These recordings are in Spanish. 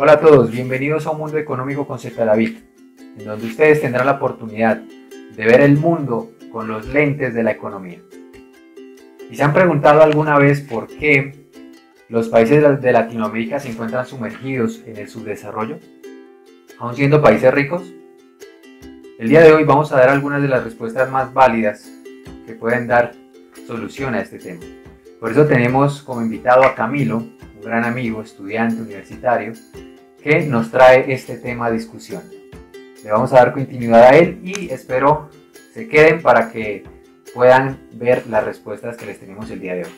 Hola a todos, bienvenidos a un mundo económico con Z David, en donde ustedes tendrán la oportunidad de ver el mundo con los lentes de la economía. ¿Y se han preguntado alguna vez por qué los países de Latinoamérica se encuentran sumergidos en el subdesarrollo, aun siendo países ricos? El día de hoy vamos a dar algunas de las respuestas más válidas que pueden dar solución a este tema. Por eso tenemos como invitado a Camilo, un gran amigo, estudiante universitario, que nos trae este tema a discusión. Le vamos a dar continuidad a él y espero se queden para que puedan ver las respuestas que les tenemos el día de hoy.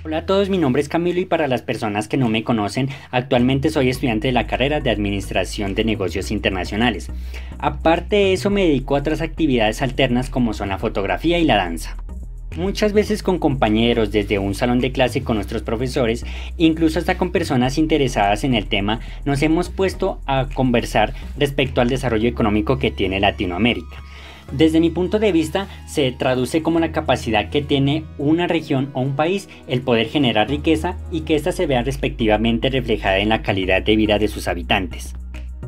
Hola a todos, mi nombre es Camilo y para las personas que no me conocen, actualmente soy estudiante de la carrera de Administración de Negocios Internacionales. Aparte de eso me dedico a otras actividades alternas como son la fotografía y la danza. Muchas veces con compañeros, desde un salón de clase con nuestros profesores, incluso hasta con personas interesadas en el tema, nos hemos puesto a conversar respecto al desarrollo económico que tiene Latinoamérica. Desde mi punto de vista, se traduce como la capacidad que tiene una región o un país el poder generar riqueza y que ésta se vea respectivamente reflejada en la calidad de vida de sus habitantes.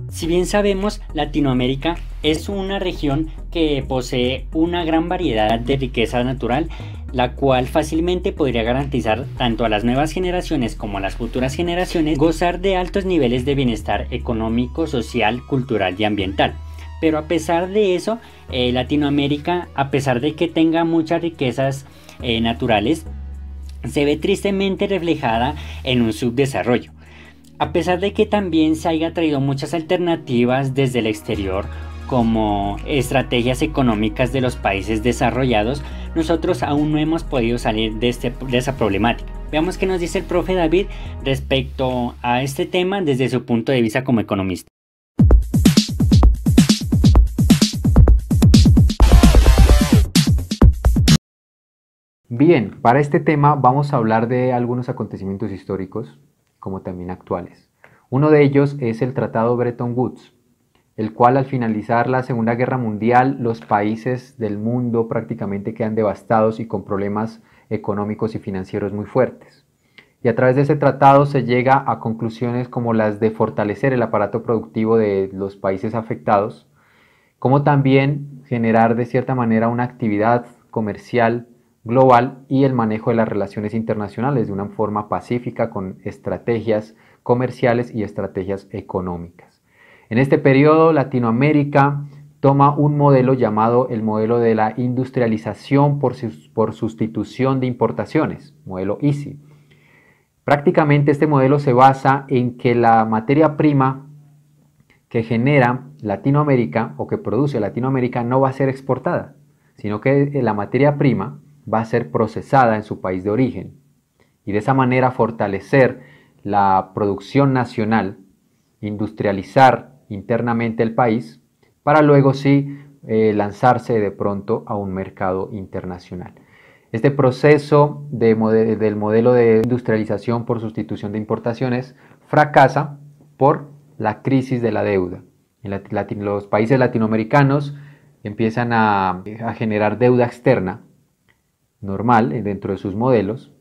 Si bien sabemos, Latinoamérica es una región que posee una gran variedad de riqueza natural, la cual fácilmente podría garantizar tanto a las nuevas generaciones como a las futuras generaciones gozar de altos niveles de bienestar económico, social, cultural y ambiental. Pero a pesar de eso, Latinoamérica, a pesar de que tenga muchas riquezas naturales, se ve tristemente reflejada en un subdesarrollo. A pesar de que también se haya traído muchas alternativas desde el exterior, como estrategias económicas de los países desarrollados, nosotros aún no hemos podido salir de esa problemática. Veamos qué nos dice el profe David respecto a este tema desde su punto de vista como economista. Bien, para este tema vamos a hablar de algunos acontecimientos históricos, como también actuales. Uno de ellos es el Tratado Bretton Woods, el cual al finalizar la Segunda Guerra Mundial los países del mundo prácticamente quedan devastados y con problemas económicos y financieros muy fuertes. Y a través de ese tratado se llega a conclusiones como las de fortalecer el aparato productivo de los países afectados, como también generar de cierta manera una actividad comercial global y el manejo de las relaciones internacionales de una forma pacífica con estrategias comerciales y estrategias económicas. En este periodo, Latinoamérica toma un modelo llamado el modelo de la industrialización por sustitución de importaciones, modelo ISI. Prácticamente este modelo se basa en que la materia prima que genera Latinoamérica o que produce Latinoamérica no va a ser exportada, sino que la materia prima va a ser procesada en su país de origen y de esa manera fortalecer la producción nacional, industrializar internamente el país para luego sí lanzarse de pronto a un mercado internacional. Este proceso del modelo de industrialización por sustitución de importaciones fracasa por la crisis de la deuda. Los países latinoamericanos empiezan a generar deuda externa normal dentro de sus modelos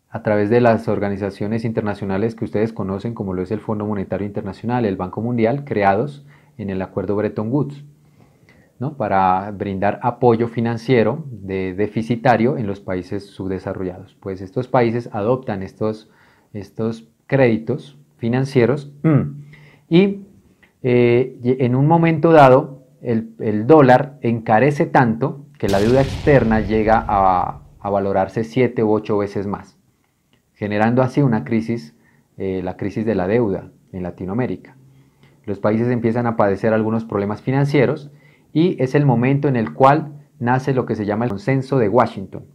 a través de las organizaciones internacionales que ustedes conocen como lo es el Fondo Monetario Internacional, el Banco Mundial, creados en el Acuerdo Bretton Woods, ¿no? Para brindar apoyo financiero deficitario en los países subdesarrollados. Pues estos países adoptan estos créditos financieros y en un momento dado el dólar encarece tanto que la deuda externa llega a valorarse 7 u 8 veces más, generando así una crisis, la crisis de la deuda en Latinoamérica. Los países empiezan a padecer algunos problemas financieros y es el momento en el cual nace lo que se llama el Consenso de Washington.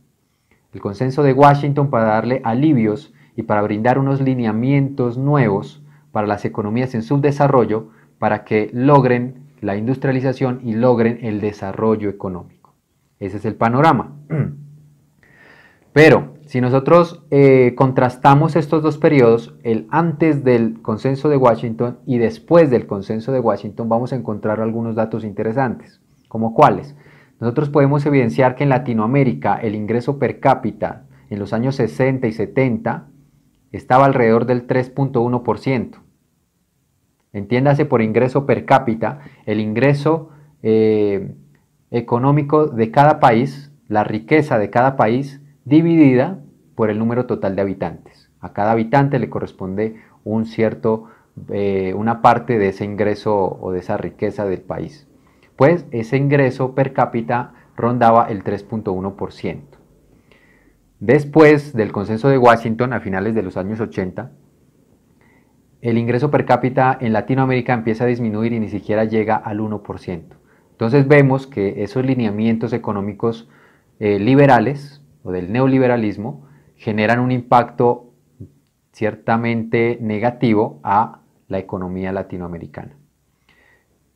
El Consenso de Washington para darle alivios y para brindar unos lineamientos nuevos para las economías en subdesarrollo para que logren la industrialización y logren el desarrollo económico. Ese es el panorama. Pero si nosotros contrastamos estos dos periodos, el antes del Consenso de Washington y después del Consenso de Washington, vamos a encontrar algunos datos interesantes. ¿Como cuáles? nosotros podemos evidenciar que en Latinoamérica el ingreso per cápita en los años 60 y 70 estaba alrededor del 3.1%. Entiéndase por ingreso per cápita el ingreso económico de cada país, la riqueza de cada país dividida por el número total de habitantes. A cada habitante le corresponde una parte de ese ingreso o de esa riqueza del país. Pues ese ingreso per cápita rondaba el 3.1%. Después del Consenso de Washington, a finales de los años 80, el ingreso per cápita en Latinoamérica empieza a disminuir y ni siquiera llega al 1%. Entonces vemos que esos lineamientos económicos liberales o del neoliberalismo generan un impacto ciertamente negativo a la economía latinoamericana.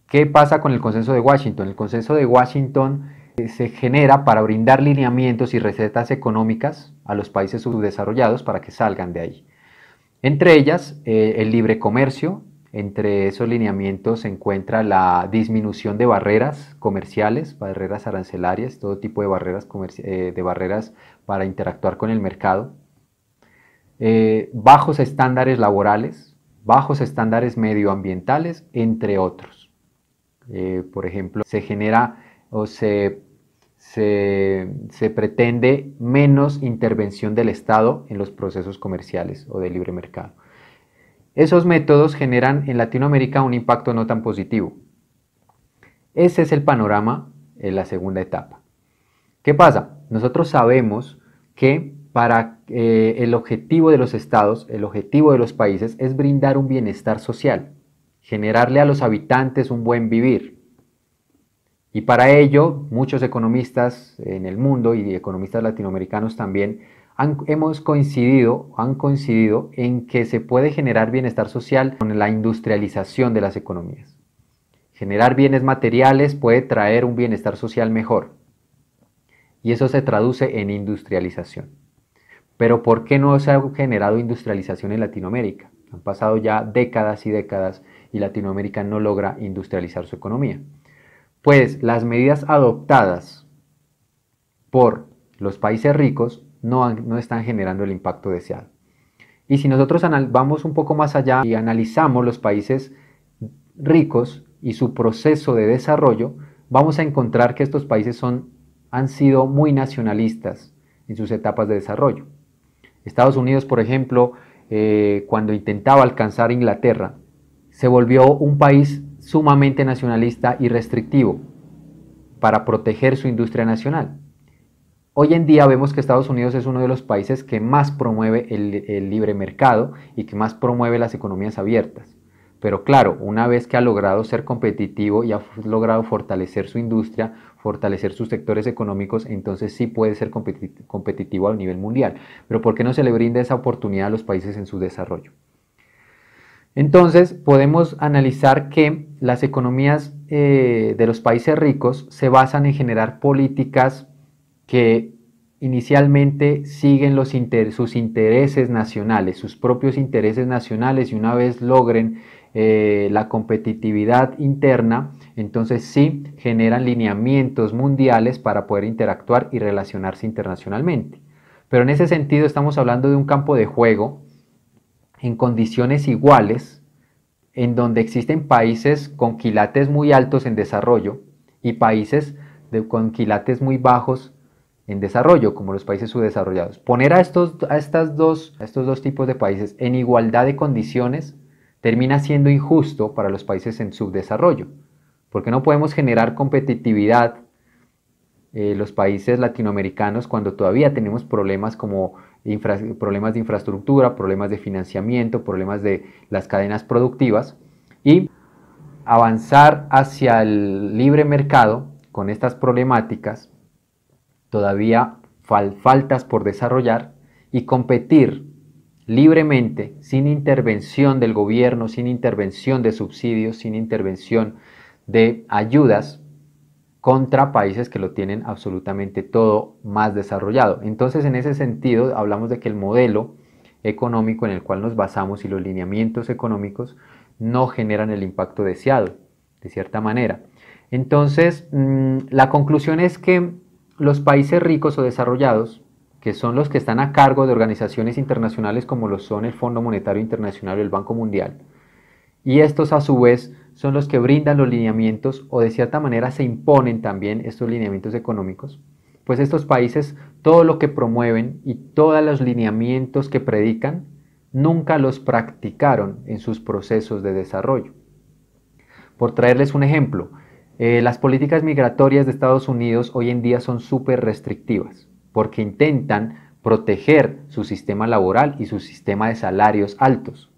¿Qué pasa con el Consenso de Washington? El Consenso de Washington se genera para brindar lineamientos y recetas económicas a los países subdesarrollados para que salgan de ahí. Entre ellas, el libre comercio. Entre esos lineamientos se encuentra la disminución de barreras comerciales, barreras arancelarias, todo tipo de barreras para interactuar con el mercado. Bajos estándares laborales, bajos estándares medioambientales, entre otros. Por ejemplo, se genera o se pretende menos intervención del Estado en los procesos comerciales o de libre mercado. Esos métodos generan en Latinoamérica un impacto no tan positivo. Ese es el panorama en la segunda etapa. ¿Qué pasa? Nosotros sabemos que para el objetivo de los estados, el objetivo de los países es brindar un bienestar social, generarle a los habitantes un buen vivir. Y para ello, muchos economistas en el mundo y economistas latinoamericanos también han coincidido en que se puede generar bienestar social con la industrialización de las economías. Generar bienes materiales puede traer un bienestar social mejor. Y eso se traduce en industrialización. Pero ¿por qué no se ha generado industrialización en Latinoamérica? Han pasado ya décadas y décadas y Latinoamérica no logra industrializar su economía. Pues las medidas adoptadas por los países ricos no están generando el impacto deseado. Y si nosotros vamos un poco más allá y analizamos los países ricos y su proceso de desarrollo, vamos a encontrar que estos países han sido muy nacionalistas en sus etapas de desarrollo. Estados Unidos, por ejemplo, cuando intentaba alcanzar Inglaterra, se volvió un país sumamente nacionalista y restrictivo para proteger su industria nacional. Hoy en día vemos que Estados Unidos es uno de los países que más promueve el libre mercado y que más promueve las economías abiertas. Pero claro, una vez que ha logrado ser competitivo y ha logrado fortalecer su industria, fortalecer sus sectores económicos, entonces sí puede ser competitivo a nivel mundial. Pero ¿por qué no se le brinda esa oportunidad a los países en su desarrollo? Entonces podemos analizar que las economías de los países ricos se basan en generar políticas que inicialmente siguen sus intereses nacionales, sus propios intereses nacionales, y una vez logren la competitividad interna, entonces sí generan lineamientos mundiales para poder interactuar y relacionarse internacionalmente. Pero en ese sentido estamos hablando de un campo de juego en condiciones iguales, en donde existen países con quilates muy altos en desarrollo y países con quilates muy bajos en desarrollo, como los países subdesarrollados. Poner a estos dos tipos de países en igualdad de condiciones termina siendo injusto para los países en subdesarrollo, porque no podemos generar competitividad los países latinoamericanos cuando todavía tenemos problemas como problemas de infraestructura, problemas de financiamiento, problemas de las cadenas productivas, y avanzar hacia el libre mercado con estas problemáticas todavía faltas por desarrollar, y competir libremente, sin intervención del gobierno, sin intervención de subsidios, sin intervención de ayudas, contra países que lo tienen absolutamente todo más desarrollado. Entonces, en ese sentido, hablamos de que el modelo económico en el cual nos basamos y los lineamientos económicos no generan el impacto deseado, de cierta manera. Entonces, la conclusión es que los países ricos o desarrollados, que son los que están a cargo de organizaciones internacionales como lo son el Fondo Monetario Internacional y el Banco Mundial, y estos a su vez son los que brindan los lineamientos o de cierta manera se imponen también estos lineamientos económicos, pues estos países todo lo que promueven y todos los lineamientos que predican nunca los practicaron en sus procesos de desarrollo. Por traerles un ejemplo, las políticas migratorias de Estados Unidos hoy en día son súper restrictivas porque intentan proteger su sistema laboral y su sistema de salarios altos.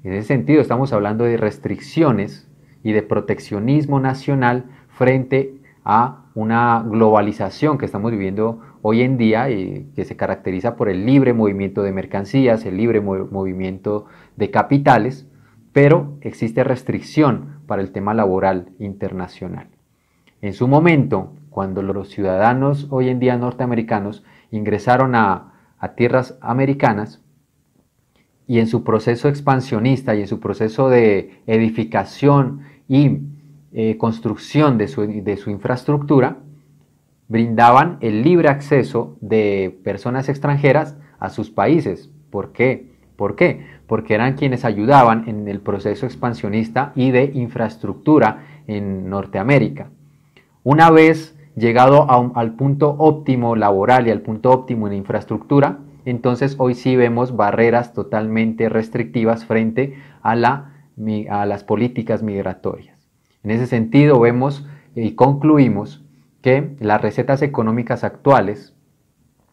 En ese sentido estamos hablando de restricciones y de proteccionismo nacional frente a una globalización que estamos viviendo hoy en día y que se caracteriza por el libre movimiento de mercancías, el libre movimiento de capitales, pero existe restricción para el tema laboral internacional. En su momento, cuando los ciudadanos hoy en día norteamericanos ingresaron a tierras americanas y en su proceso expansionista y en su proceso de edificación y construcción de su infraestructura, brindaban el libre acceso de personas extranjeras a sus países. ¿Por qué? Porque eran quienes ayudaban en el proceso expansionista y de infraestructura en Norteamérica. Una vez llegado al punto óptimo laboral y al punto óptimo en infraestructura, entonces hoy sí vemos barreras totalmente restrictivas frente a las políticas migratorias. En ese sentido vemos y concluimos que las recetas económicas actuales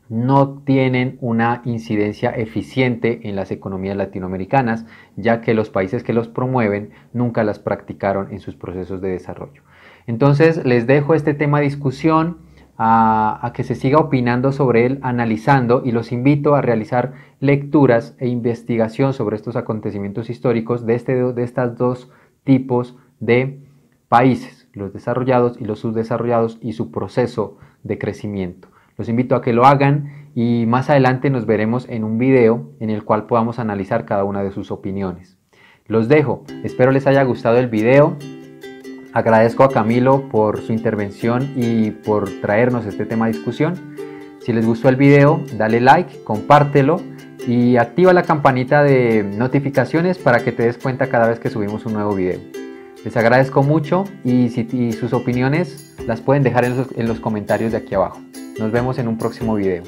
no tienen una incidencia eficiente en las economías latinoamericanas, ya que los países que los promueven nunca las practicaron en sus procesos de desarrollo. Entonces les dejo este tema de discusión a que se siga opinando sobre él, analizando, y los invito a realizar lecturas e investigación sobre estos acontecimientos históricos de estos dos tipos de países, los desarrollados y los subdesarrollados y su proceso de crecimiento. Los invito a que lo hagan y más adelante nos veremos en un video en el cual podamos analizar cada una de sus opiniones. Los dejo, espero les haya gustado el video. Agradezco a Camilo por su intervención y por traernos este tema a discusión. Si les gustó el video, dale like, compártelo y activa la campanita de notificaciones para que te des cuenta cada vez que subimos un nuevo video. Les agradezco mucho y sus opiniones las pueden dejar en los comentarios de aquí abajo. Nos vemos en un próximo video.